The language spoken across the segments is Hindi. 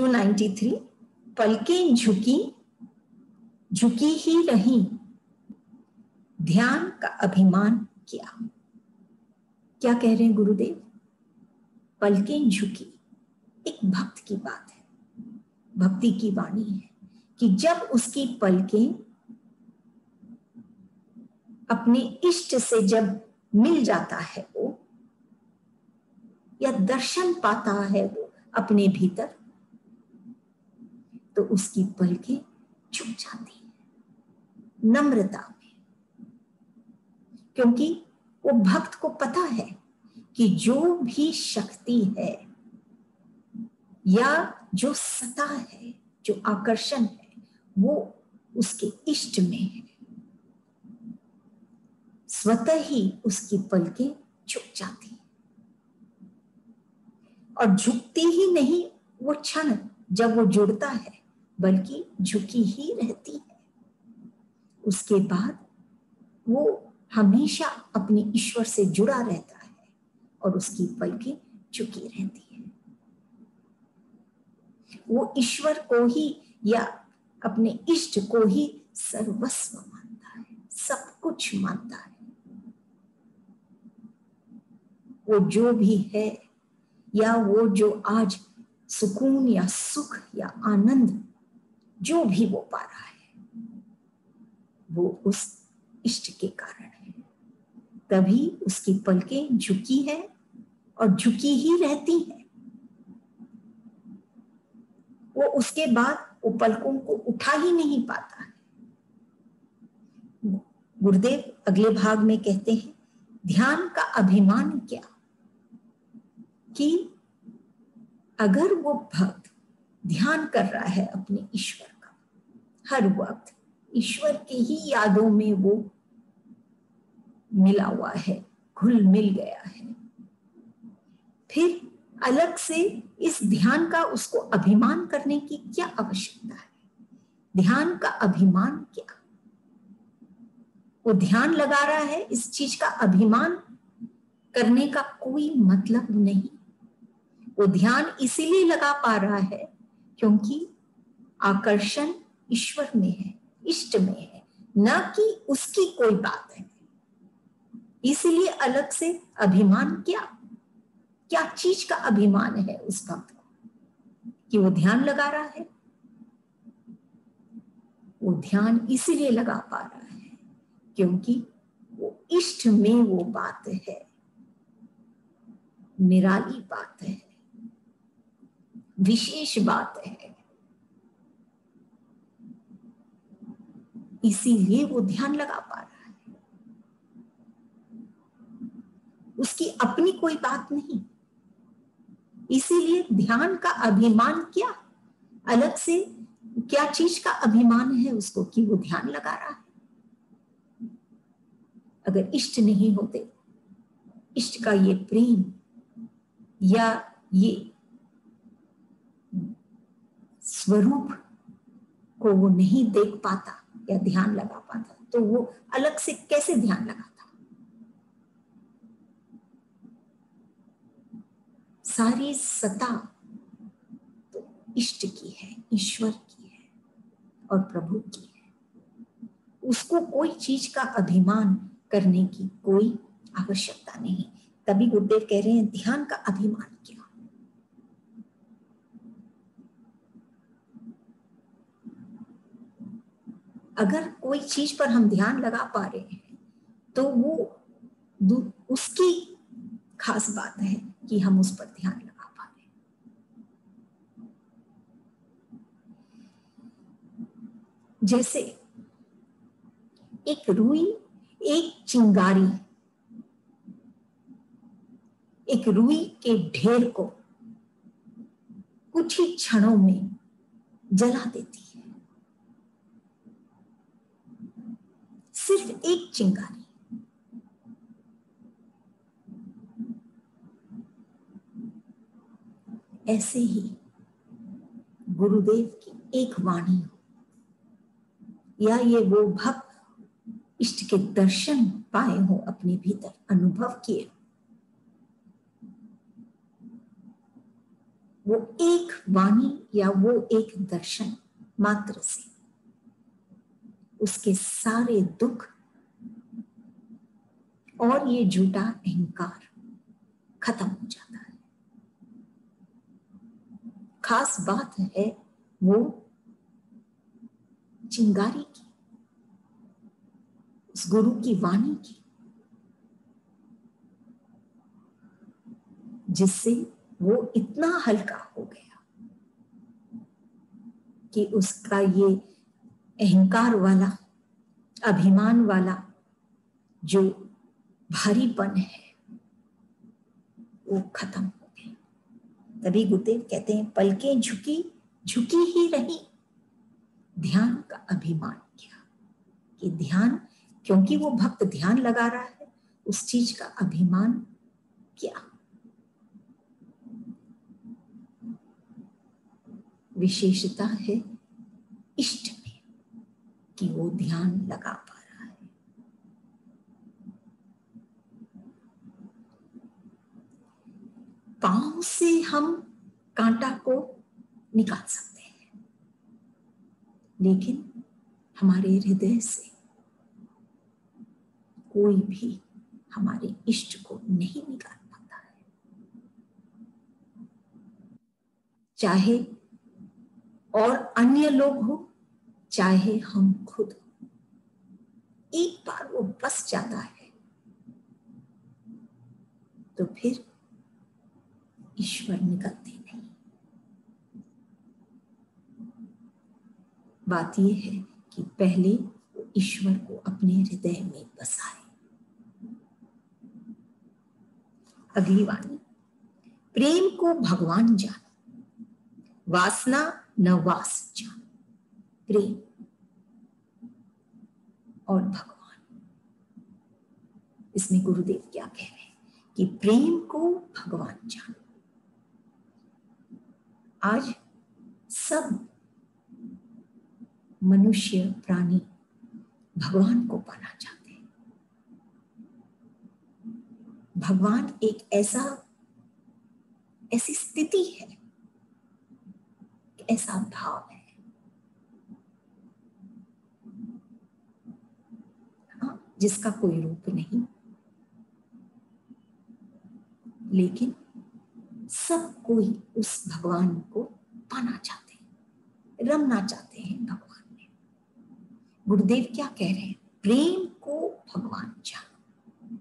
293 पलकें झुकी झुकी ही रही, ध्यान का अभिमान किया। क्या कह रहे हैं गुरुदेव? पलकें झुकी, एक भक्त की बात है, भक्ति की वाणी है कि जब उसकी पलकें अपने इष्ट से जब मिल जाता है वो, या दर्शन पाता है वो अपने भीतर, तो उसकी पलकें झुक जाती हैं नम्रता में, क्योंकि वो भक्त को पता है कि जो भी शक्ति है या जो सत्ता है, जो आकर्षण है, वो उसके इष्ट में है। स्वतः ही उसकी पलकें झुक जाती हैं, और झुकती ही नहीं वो क्षण जब वो जुड़ता है, बल्कि झुकी ही रहती है। उसके बाद वो हमेशा अपने ईश्वर से जुड़ा रहता है और उसकी पलकें झुकी रहती है। वो ईश्वर को ही या अपने इष्ट को ही सर्वस्व मानता है, सब कुछ मानता है। वो जो भी है या वो जो आज सुकून या सुख या आनंद जो भी वो पा रहा है, वो उस इष्ट के कारण है। तभी उसकी पलकें झुकी है और झुकी ही रहती है। वो उसके बाद वो पलकों को उठा ही नहीं पाता है। गुरुदेव अगले भाग में कहते हैं, ध्यान का अभिमान क्या, कि अगर वो भक्त ध्यान कर रहा है अपने ईश्वर का, हर वक्त ईश्वर के ही यादों में वो मिला हुआ है, घुल मिल गया है, फिर अलग से इस ध्यान का उसको अभिमान करने की क्या आवश्यकता है? ध्यान का अभिमान क्या? वो ध्यान लगा रहा है, इस चीज का अभिमान करने का कोई मतलब नहीं। वो ध्यान इसीलिए लगा पा रहा है क्योंकि आकर्षण ईश्वर में है, इष्ट में है, न कि उसकी कोई बात है। इसीलिए अलग से अभिमान क्या? क्या चीज का अभिमान है उस भक्त को कि वो ध्यान लगा रहा है? वो ध्यान इसीलिए लगा पा रहा है क्योंकि वो इष्ट में वो बात है, निराली बात है, विशेष बात है, इसीलिए वो ध्यान लगा पा रहा है। उसकी अपनी कोई बात नहीं, इसीलिए ध्यान का अभिमान क्या? अलग से क्या चीज का अभिमान है उसको कि वो ध्यान लगा रहा है? अगर इष्ट नहीं होते, इष्ट का ये प्रेम या ये स्वरूप को वो नहीं देख पाता या ध्यान लगा पाता, तो वो अलग से कैसे ध्यान लगाता? सारी सत्ता तो इष्ट की है, ईश्वर की है और प्रभु की है। उसको कोई चीज का अभिमान करने की कोई आवश्यकता नहीं। तभी गुरुदेव कह रहे हैं, ध्यान का अभिमान क्या? अगर कोई चीज पर हम ध्यान लगा पा रहे हैं तो वो उसकी खास बात है कि हम उस पर ध्यान लगा पा रहे हैं। जैसे एक रुई, एक चिंगारी, एक रुई के ढेर को कुछ ही क्षणों में जला देती है। सिर्फ एक चिंगारी। ऐसे ही गुरुदेव की एक वाणी हो या ये वो भक्त इष्ट के दर्शन पाए हो, अपने भीतर अनुभव किए, वो एक वाणी या वो एक दर्शन मात्र से उसके सारे दुख और ये झूठा अहंकार खत्म हो जाता है। खास बात है वो चिंगारी की, उस गुरु की वाणी की, जिससे वो इतना हल्का हो गया कि उसका ये अहंकार वाला, अभिमान वाला जो भारीपन है वो खत्म हो गया। तभी गुरुदेव कहते हैं पलकें झुकी झुकी ही रही, ध्यान का अभिमान किया। कि ध्यान, क्योंकि वो भक्त ध्यान लगा रहा है, उस चीज का अभिमान किया। विशेषता है इष्ट में कि वो ध्यान लगा पा रहा है। पांव से हम कांटा को निकाल सकते हैं, लेकिन हमारे हृदय से कोई भी हमारे इष्ट को नहीं निकाल पाता है। चाहे और अन्य लोग हो, चाहे हम खुद, एक बार वो बस जाता है तो फिर ईश्वर निकलते नहीं। बात यह है कि पहले वो ईश्वर को अपने हृदय में बसाए। अगली वाणी, प्रेम को भगवान जानो, वासना न वास जानो। प्रेम और भगवान, इसमें गुरुदेव क्या कह रहे हैं कि प्रेम को भगवान जानो। आज सब मनुष्य प्राणी भगवान को पाना चाहते हैं। भगवान एक ऐसी स्थिति है, ऐसा भाव है, जिसका कोई रूप नहीं, लेकिन सब कोई उस भगवान को पाना चाहते हैं, रमना चाहते हैं भगवान में। गुरुदेव क्या कह रहे हैं, प्रेम को भगवान जानो।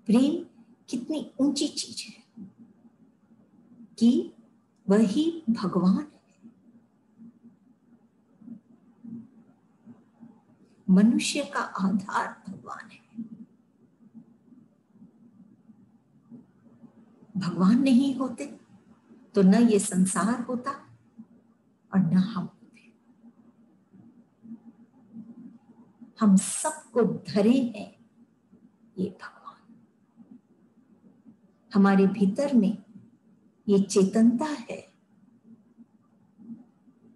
प्रेम कितनी ऊंची चीज है कि वही भगवान है। मनुष्य का आधार भगवान है। भगवान नहीं होते तो न ये संसार होता और न हम होते। हम सबको धरे हैं ये भगवान। हमारे भीतर में ये चेतनता है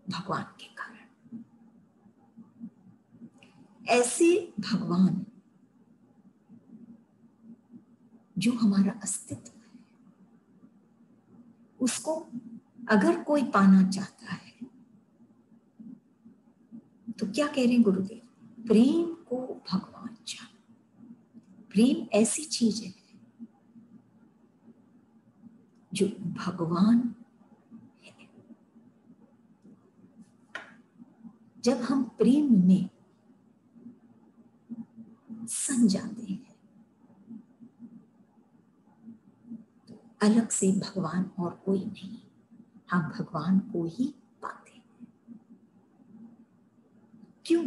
भगवान के कारण। ऐसे भगवान जो हमारा अस्तित्व है, उसको अगर कोई पाना चाहता है तो क्या कह रहे हैं गुरुदेव, प्रेम को भगवान जानो। प्रेम ऐसी चीज है जो भगवान है। जब हम प्रेम में सन जाते हैं तो अलग से भगवान और कोई नहीं, हम भगवान को ही पाते हैं। क्यों?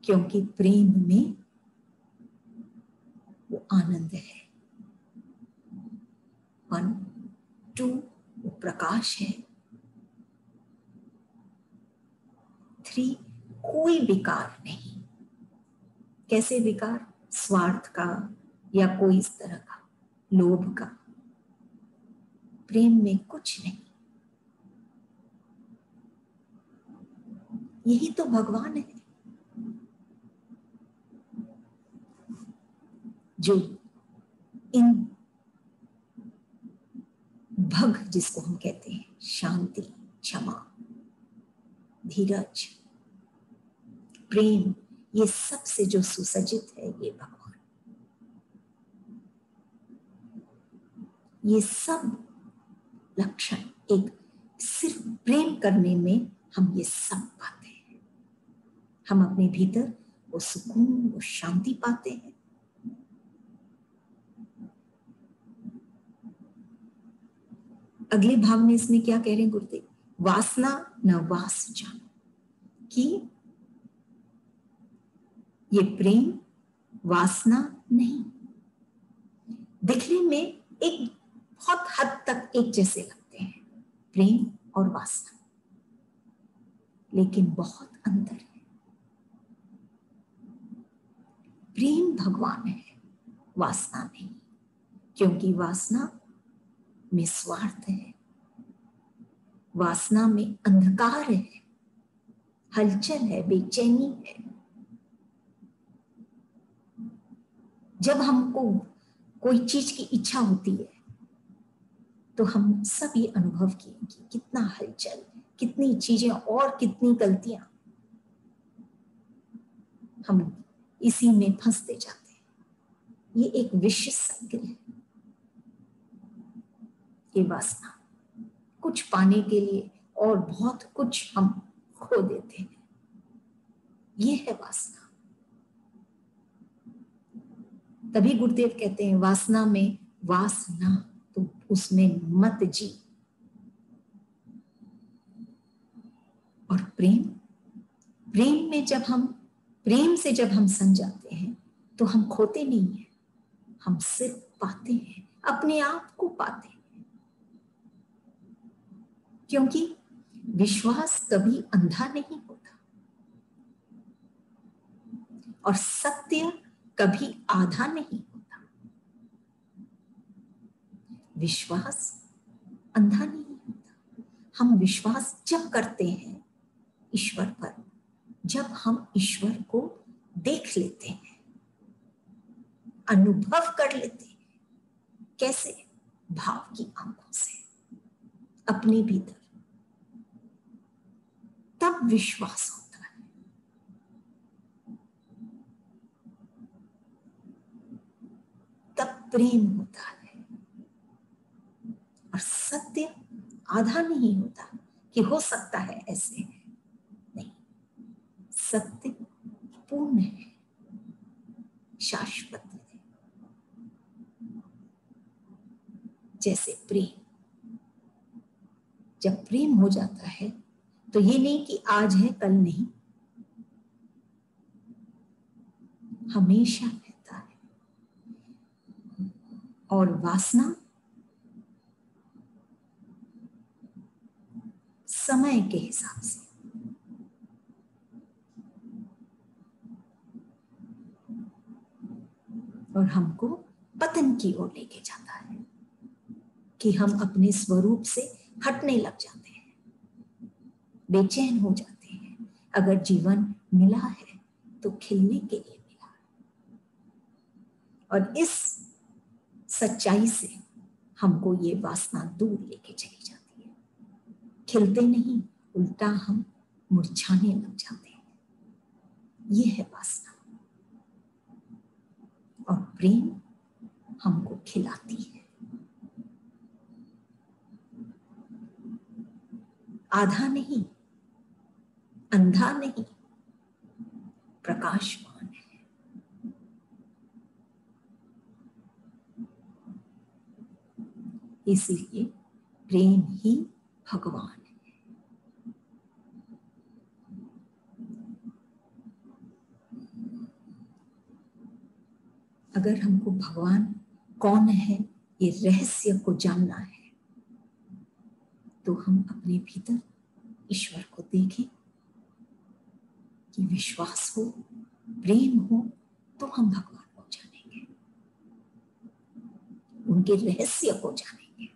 क्योंकि प्रेम में वो आनंद है। 1, 2 वो प्रकाश है। 3 कोई विकार नहीं। कैसे विकार? स्वार्थ का या कोई इस तरह का, लोभ का। प्रेम में कुछ नहीं। यही तो भगवान है जो इन भग जिसको हम कहते हैं, शांति, क्षमा, धीरज, प्रेम, ये सबसे जो सुसज्जित है ये भगवान। ये सब लक्षण एक सिर्फ प्रेम करने में हम ये सब पाते हैं। हम अपने भीतर वो सुकून, वो शांति पाते हैं। अगले भाग में इसमें क्या कह रहे हैं गुरुदेव? वासना न वास जान, कि ये प्रेम वासना नहीं। दिखने में एक बहुत हद तक एक जैसे लगते हैं प्रेम और वासना, लेकिन बहुत अंतर है। प्रेम भगवान है, वासना नहीं, क्योंकि वासना में स्वार्थ है, वासना में अंधकार है, हलचल है, बेचैनी है। जब हमको कोई चीज की इच्छा होती है तो हम सब ये अनुभव किए कि कितना हलचल, कितनी चीजें और कितनी गलतियां, हम इसी में फंसते जाते हैं। ये एक विश्व साइकिल है। ये वासना, कुछ पाने के लिए और बहुत कुछ हम खो देते हैं, ये है वासना। तभी गुरुदेव कहते हैं वासना में वासना, तो उसमें मत जी। और प्रेम, प्रेम में जब हम, प्रेम से जब हम सन जाते हैं तो हम खोते नहीं हैं, हम सिर्फ पाते हैं, अपने आप को पाते हैं। क्योंकि विश्वास कभी अंधा नहीं होता और सत्य कभी आधा नहीं होता। विश्वास अंधा नहीं होता। हम विश्वास जब करते हैं ईश्वर पर, जब हम ईश्वर को देख लेते हैं, अनुभव कर लेते हैं, कैसे? भाव की आंखों से अपने भीतर, तब विश्वास होता है। तब प्रेम होता है। और सत्य आधा नहीं होता कि हो सकता है ऐसे, नहीं, सत्य पूर्ण है, शाश्वत है। जैसे प्रेम, जब प्रेम हो जाता है तो ये नहीं कि आज है कल नहीं, हमेशा रहता है। और वासना समय के हिसाब से, और हमको पतन की ओर लेके जाता है कि हम अपने स्वरूप से हटने लग जाते हैं, बेचैन हो जाते हैं। अगर जीवन मिला है तो खिलने के लिए मिला है। और इस सच्चाई से हमको ये वासना दूर लेके चली जाती है। खिलते नहीं, उल्टा हम मुरझाने लग जाते हैं। ये है वासना। और प्रेम हमको खिलाती है, आधा नहीं, अंधा नहीं, प्रकाशमान है। इसलिए प्रेम ही भगवान है। अगर हमको भगवान कौन है ये रहस्य को जानना है तो हम अपने भीतर ईश्वर को देखें कि विश्वास हो, प्रेम हो, तो हम भगवान को जानेंगे, उनके रहस्य को जानेंगे।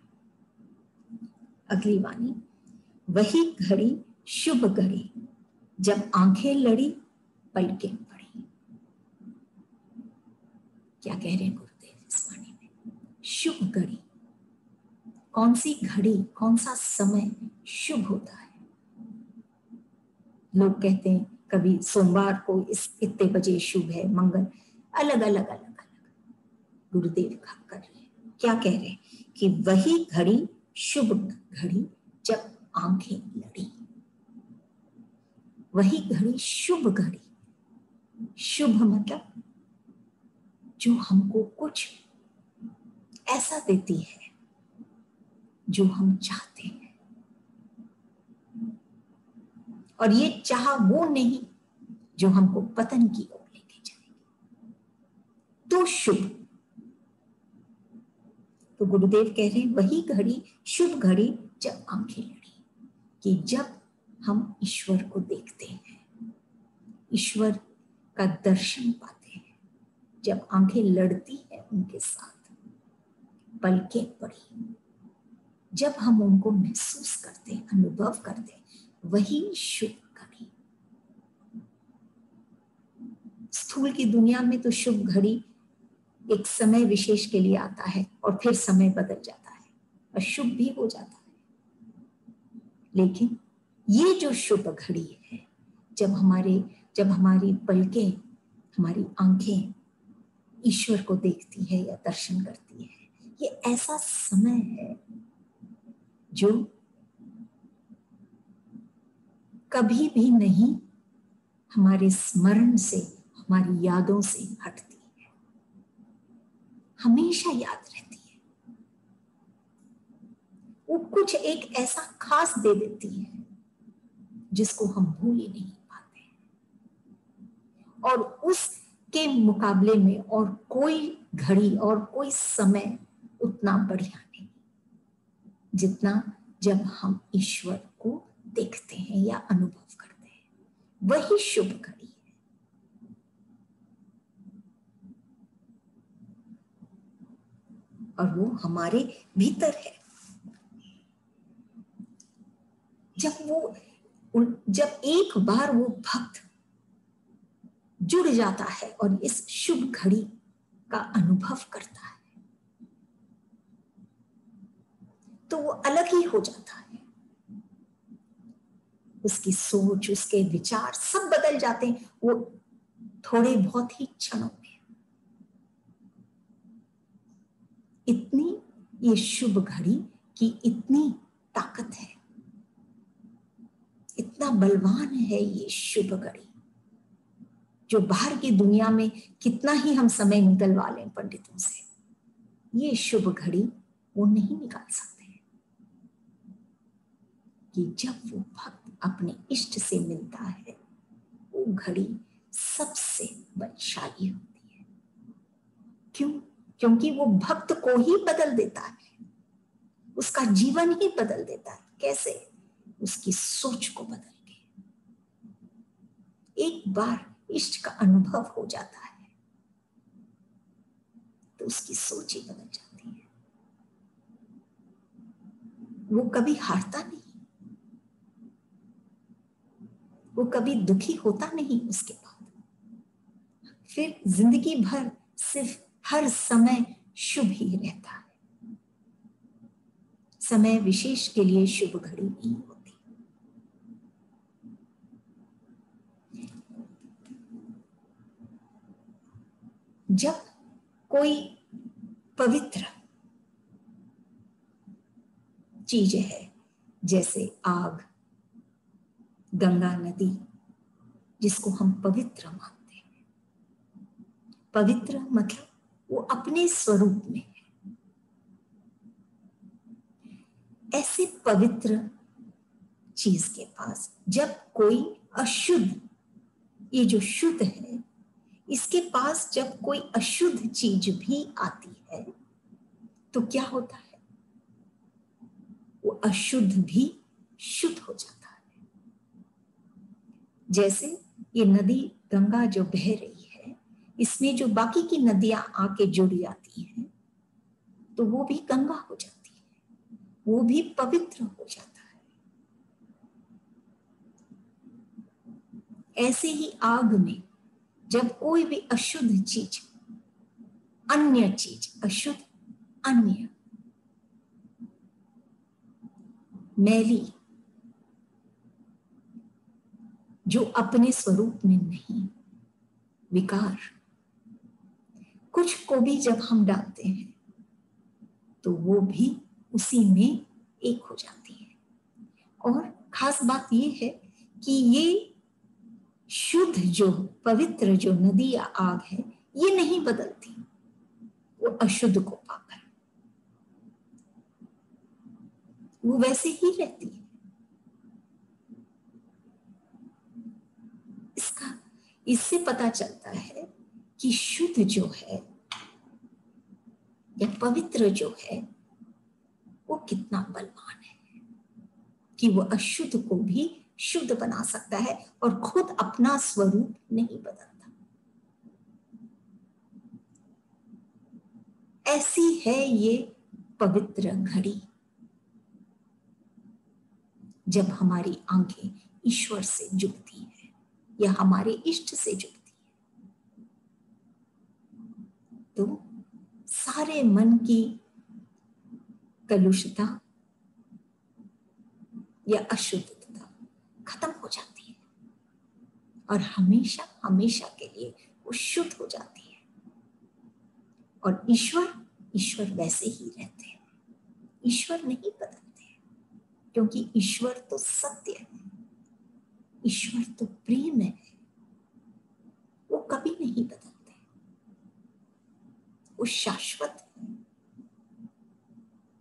अगली वाणी, वही घड़ी शुभ घड़ी जब आंखें लड़ी पलकें पड़ी। क्या कह रहे हैं गुरुदेव इस वाणी में? शुभ घड़ी, कौन सी घड़ी, कौन सा समय शुभ होता है। लोग कहते हैं कभी सोमवार को इस इतने बजे शुभ है, मंगल, अलग अलग अलग अलग। गुरुदेव कर रहे हैं, क्या कह रहे हैं कि वही घड़ी शुभ घड़ी जब आंखें लड़ी, वही घड़ी शुभ घड़ी। शुभ मतलब जो हमको कुछ ऐसा देती है जो हम चाहते हैं, और ये चाह वो नहीं जो हमको पतन की ओर लेके जाएगी, तो शुभ। तो गुरुदेव कह रहे हैं वही घड़ी शुभ घड़ी जब आंखें लड़ी, कि जब हम ईश्वर को देखते हैं, ईश्वर का दर्शन पाते हैं, जब आंखें लड़ती है उनके साथ, पलकें पड़ी, जब हम उनको महसूस करते हैं, अनुभव करते हैं, वही शुभ घड़ी। स्थूल की दुनिया में तो शुभ घड़ी एक समय विशेष के लिए आता है और फिर समय बदल जाता है और शुभ भी हो जाता है। लेकिन ये जो शुभ घड़ी है, जब हमारी पलकें, हमारी आंखें ईश्वर को देखती है या दर्शन करती है, ये ऐसा समय है जो कभी भी नहीं हमारे स्मरण से, हमारी यादों से हटती है, हमेशा याद रहती है। वो कुछ एक ऐसा खास दे देती है जिसको हम भूल ही नहीं पाते, और उसके मुकाबले में और कोई घड़ी और कोई समय उतना बढ़िया नहीं जितना जब हम ईश्वर को देखते हैं या अनुभव करते हैं, वही शुभ घड़ी है। और वो हमारे भीतर है। जब एक बार वो भक्त जुड़ जाता है और इस शुभ घड़ी का अनुभव करता है, तो वो अलग ही हो जाता है। उसकी सोच, उसके विचार सब बदल जाते हैं, वो थोड़े बहुत ही क्षणों में। इतनी ये शुभ घड़ी की इतनी ताकत है, इतना बलवान है ये शुभ घड़ी, जो बाहर की दुनिया में कितना ही हम समय निकलवा लें पंडितों से, ये शुभ घड़ी वो नहीं निकाल सकते। कि जब वो भक्त अपने इष्ट से मिलता है, वो घड़ी सबसे बलशाली होती है। क्यों? क्योंकि वो भक्त को ही बदल देता है, उसका जीवन ही बदल देता है। कैसे? उसकी सोच को बदल के। एक बार इष्ट का अनुभव हो जाता है तो उसकी सोच ही बदल जाती है। वो कभी हारता नहीं, वो कभी दुखी होता नहीं। उसके बाद फिर जिंदगी भर सिर्फ हर समय शुभ ही रहता है। समय विशेष के लिए शुभ घड़ी नहीं होती। जब कोई पवित्र चीज है, जैसे आग, गंगा नदी, जिसको हम पवित्र मानते हैं, पवित्र मतलब वो अपने स्वरूप में है। ऐसे पवित्र चीज के पास जब कोई अशुद्ध, ये जो शुद्ध है, इसके पास जब कोई अशुद्ध चीज भी आती है तो क्या होता है? वो अशुद्ध भी शुद्ध हो जाता है। जैसे ये नदी गंगा जो बह रही है, इसमें जो बाकी की नदियां आके जुड़ जाती हैं तो वो भी गंगा हो जाती है, वो भी पवित्र हो जाता है। ऐसे ही आग में जब कोई भी अशुद्ध चीज, अन्य चीज, अशुद्ध अन्य, मैली, जो अपने स्वरूप में नहीं, विकार, कुछ को भी जब हम डालते हैं तो वो भी उसी में एक हो जाती है। और खास बात ये है कि ये शुद्ध जो पवित्र जो नदी या आग है, ये नहीं बदलती, वो अशुद्ध को पाकर वो वैसे ही रहती है। इससे पता चलता है कि शुद्ध जो है या पवित्र जो है वो कितना बलवान है कि वो अशुद्ध को भी शुद्ध बना सकता है और खुद अपना स्वरूप नहीं बदलता। ऐसी है ये पवित्र घड़ी जब हमारी आंखें ईश्वर से जुड़ती है या हमारे इष्ट से जुड़ती है, तो सारे मन की कलुषता या अशुद्धता खत्म हो जाती है और हमेशा हमेशा के लिए वो शुद्ध हो जाती है। और ईश्वर वैसे ही रहते हैं, ईश्वर नहीं बदलते, क्योंकि ईश्वर तो सत्य है, ईश्वर तो प्रेम है, वो कभी नहीं बदलते, वो शाश्वत है।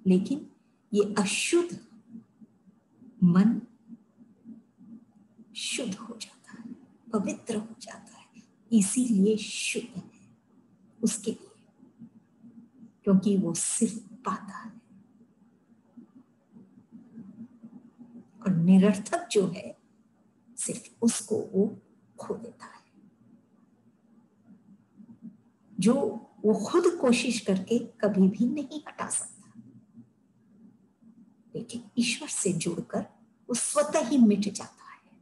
लेकिन ये अशुद्ध मन शुद्ध हो जाता है, पवित्र हो जाता है, इसीलिए शुद्ध है उसके लिए, क्योंकि वो सिर्फ पाता है। और निरर्थक जो है सिर्फ उसको वो खो देता है, जो वो खुद कोशिश करके कभी भी नहीं हटा सकता। लेकिन ईश्वर से जुड़कर वो स्वतः ही मिट जाता है।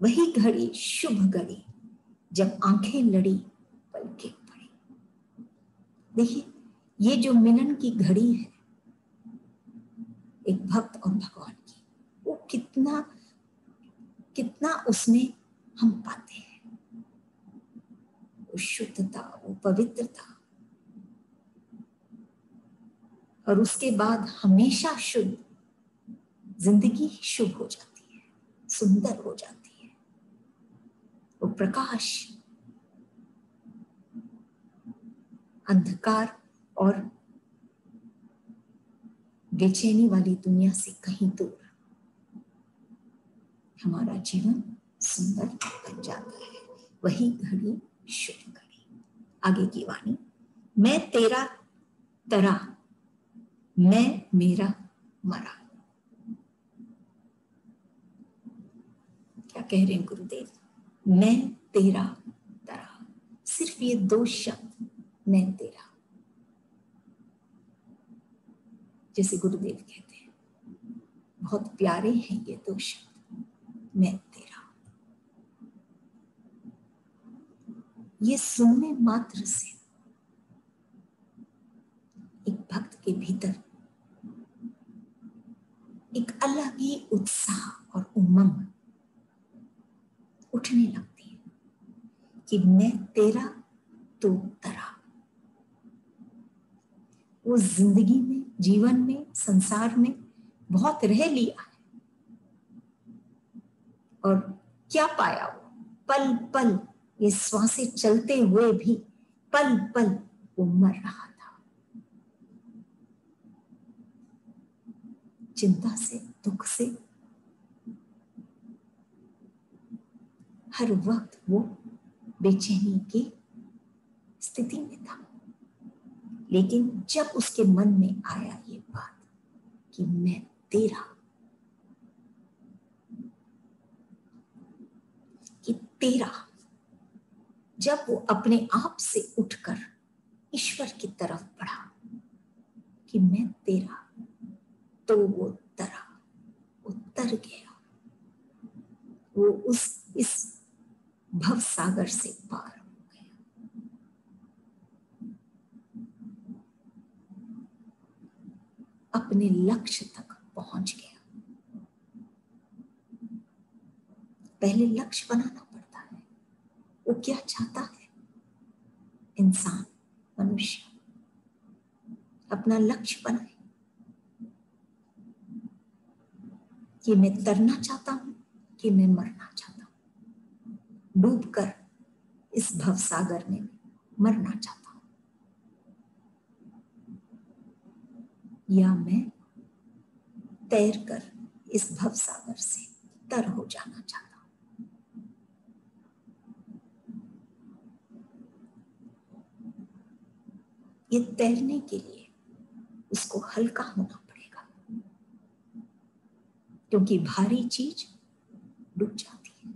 वही घड़ी, शुभ घड़ी, जब आंखें लड़ी पलकें पड़ी। देखिए, ये जो मिलन की घड़ी है एक भक्त और भगवान की, वो कितना कितना उसमें हम पाते हैं, वो शुद्धता, वो पवित्रता, और उसके बाद हमेशा शुद्ध जिंदगी शुभ हो जाती है, सुंदर हो जाती है। वो प्रकाश अंधकार और बेचैनी वाली दुनिया से कहीं दूर हमारा जीवन सुंदर बन जाता है। वही घड़ी शुभ घड़ी। आगे की वाणी, मैं तेरा तरा, मैं मेरा मरा। क्या कह रहे हैं गुरुदेव? मैं तेरा तरा, सिर्फ ये दो शब्द, मैं तेरा, जैसे गुरुदेव कहते हैं, बहुत प्यारे हैं ये दो शब्द, मैं तेरा। ये सुनने मात्र से एक भक्त के भीतर एक अलग ही उत्साह और उमंग उठने लगती है कि मैं तेरा तो तरा। वो जिंदगी में, जीवन में, संसार में बहुत रह लिया है और क्या पाया? वो पल पल, ये श्वासें चलते हुए भी पल पल वो मर रहा था, चिंता से, दुख से, हर वक्त वो बेचैनी की स्थिति में था। लेकिन जब उसके मन में आया ये बात कि मैं तेरा, कि तेरा, जब वो अपने आप से उठकर ईश्वर की तरफ बढ़ा कि मैं तेरा, तो वो तरा, वो तर गया, वो इस भव सागर से पार हो गया। अपने लक्ष्य तक पहुंच गया। पहले लक्ष्य बनाना पड़ता है। वो क्या चाहता है? इंसान, मनुष्य अपना लक्ष्य बनाए कि मैं तरना चाहता हूं कि मैं मरना चाहता हूं, डूबकर इस भवसागर में मरना चाहता हूं, या मैं तैरकर इस भवसागर से तर हो जाना चाहता हूं। ये तैरने के लिए उसको हल्का होना पड़ेगा, क्योंकि भारी चीज डूब जाती है।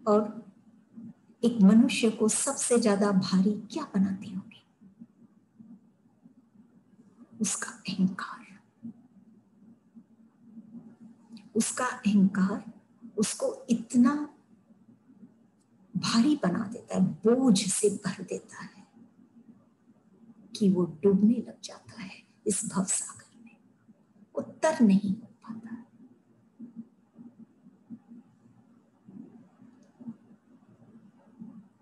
और एक मनुष्य को सबसे ज्यादा भारी क्या बनाती होगी? उसका अहंकार। उसका अहंकार उसको इतना भारी बना देता है, बोझ से भर देता है कि वो डूबने लग जाता है इस भवसागर में, वो तर नहीं हो पाता।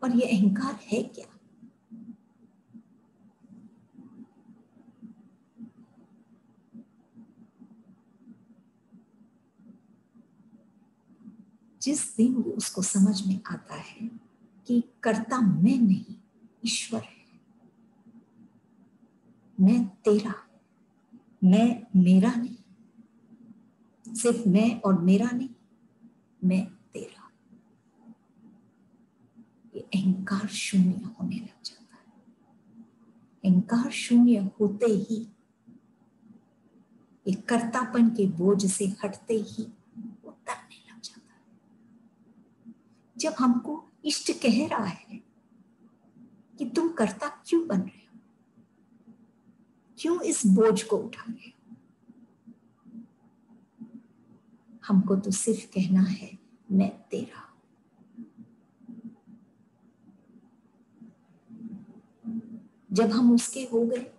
और ये अहंकार है क्या? जिस दिन वो उसको समझ में आता है कि कर्ता मैं नहीं, ईश्वर है, मैं तेरा, मैं मेरा नहीं, सिर्फ मैं और मेरा नहीं, मैं तेरा, ये अहंकार शून्य होने लग जाता है। अहंकार शून्य होते ही, ये कर्तापन के बोझ से हटते ही उतरने लग जाता है। जब हमको इष्ट कह रहा है कि तुम कर्ता क्यों बन रहे हो, क्यों इस बोझ को उठा रहे हो, हमको तो सिर्फ कहना है मैं तेरा। जब हम उसके हो गए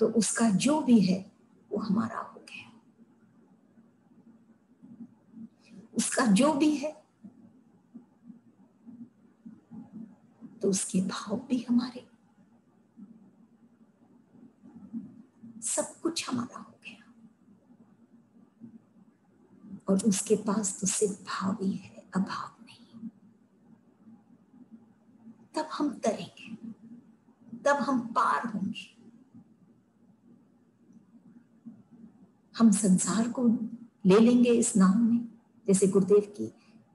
तो उसका जो भी है वो हमारा हो गया। उसका जो भी है तो उसके भाव भी हमारे, सब कुछ हमारा हो गया। और उसके पास तो सिर्फ भाव ही है, अभाव नहीं। तब हम तरेंगे, तब हम पार होंगे। हम संसार को ले लेंगे इस नाव में। जैसे गुरुदेव की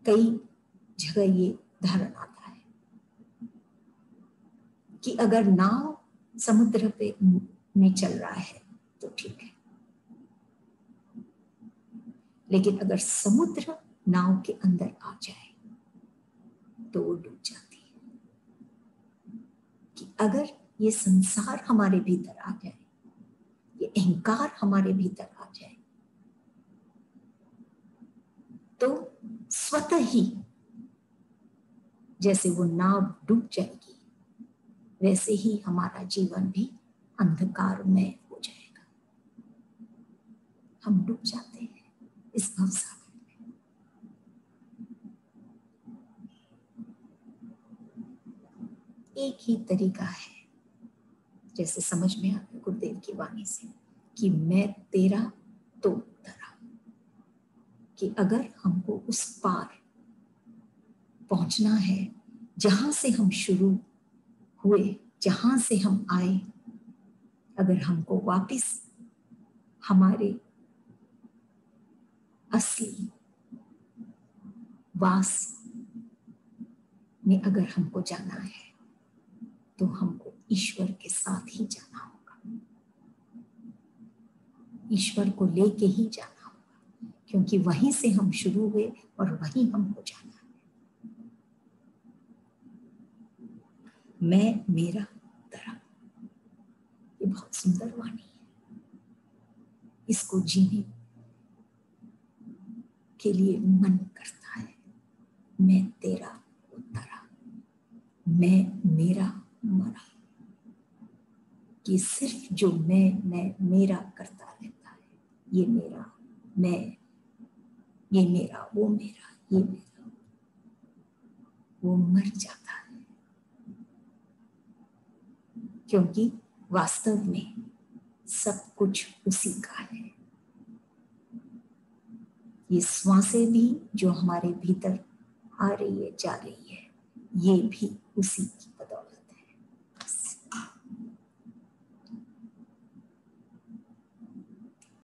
कई जगह ये धारण आता है कि अगर नाव समुद्र पे में चल रहा है तो ठीक है, लेकिन अगर समुद्र नाव के अंदर आ जाए तो वो डूब जाती है। कि अगर ये संसार हमारे भीतर आ जाए, ये अहंकार हमारे भीतर आ जाए, तो स्वतः ही जैसे वो नाव डूब जाएगी, वैसे ही हमारा जीवन भी अंधकारमय हो जाएगा। हम डूब जाते हैं इस भवसागर में। एक ही तरीका है, जैसे समझ में आता गुरुदेव की वाणी से, कि मैं तेरा तो तेरा, कि अगर हमको उस पार पहुंचना है जहां से हम शुरू हुए, जहां से हम आए, अगर हमको वापस हमारे असली वास में अगर हमको जाना है तो हमको ईश्वर के साथ ही जाना होगा, ईश्वर को लेके ही जाना होगा, क्योंकि वहीं से हम शुरू हुए और वहीं हमको जाना है। मैं मेरा तेरा, ये बहुत सुंदर वाणी है। इसको जीने के लिए मन करता है। मैं तेरा तेरा, मैं मेरा मरा। कि सिर्फ जो मैं मेरा करता रहता है, ये मेरा, मैं, ये मेरा, वो मेरा, ये मेरा, वो मर जाता है। क्योंकि वास्तव में सब कुछ उसी का है। ये श्वासें भी जो हमारे भीतर आ रही है, जा रही है, ये भी उसी की